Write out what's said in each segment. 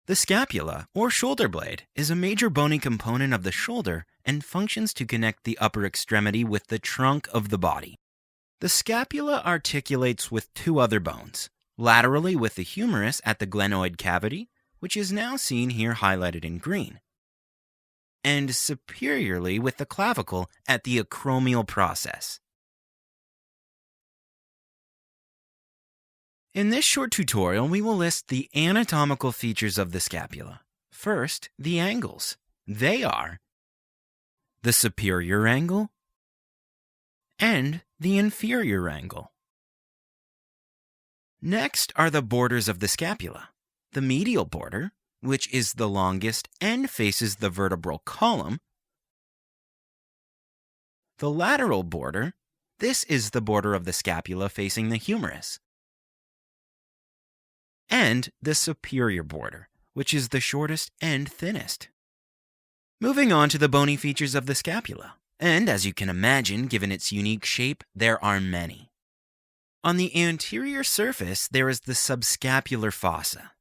The scapula, or shoulder blade, is a major bony component of the shoulder and functions to connect the upper extremity with the trunk of the body. The scapula articulates with two other bones, laterally with the humerus at the glenoid cavity, which is now seen here highlighted in green, and superiorly with the clavicle at the acromial process. In this short tutorial, we will list the anatomical features of the scapula. First, the angles. They are the superior angle and the inferior angle. Next are the borders of the scapula. The medial border, which is the longest and faces the vertebral column. The lateral border, this is the border of the scapula facing the humerus. And the superior border, which is the shortest and thinnest. Moving on to the bony features of the scapula, and as you can imagine, given its unique shape, there are many. On the anterior surface, there is the subscapular fossa.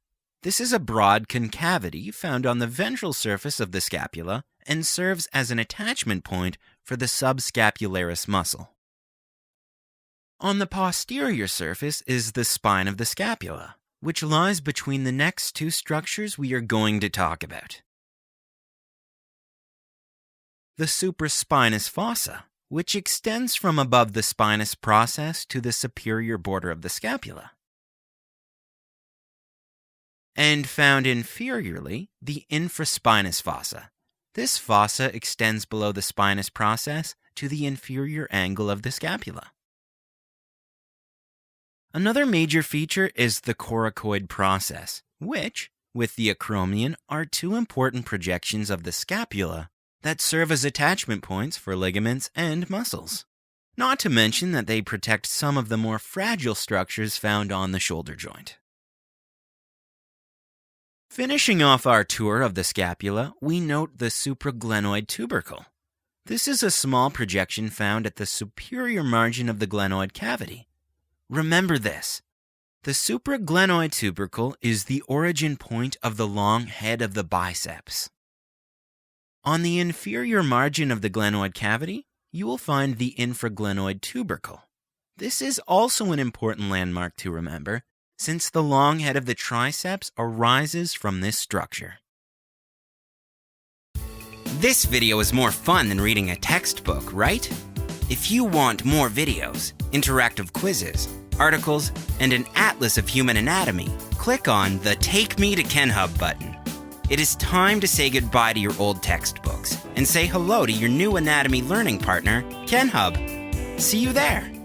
This is a broad concavity found on the ventral surface of the scapula and serves as an attachment point for the subscapularis muscle. On the posterior surface is the spine of the scapula, which lies between the next two structures we are going to talk about. The supraspinous fossa, which extends from above the spinous process to the superior border of the scapula. And found inferiorly, the infraspinous fossa. This fossa extends below the spinous process to the inferior angle of the scapula. Another major feature is the coracoid process, which, with the acromion, are two important projections of the scapula that serve as attachment points for ligaments and muscles. Not to mention that they protect some of the more fragile structures found on the shoulder joint. Finishing off our tour of the scapula, we note the supraglenoid tubercle. This is a small projection found at the superior margin of the glenoid cavity. Remember this. The supraglenoid tubercle is the origin point of the long head of the biceps. On the inferior margin of the glenoid cavity, you will find the infraglenoid tubercle. This is also an important landmark to remember, since the long head of the triceps arises from this structure. This video is more fun than reading a textbook, right? If you want more videos, interactive quizzes, articles, and an atlas of human anatomy, click on the Take Me to KenHub button. It is time to say goodbye to your old textbooks and say hello to your new anatomy learning partner, KenHub. See you there!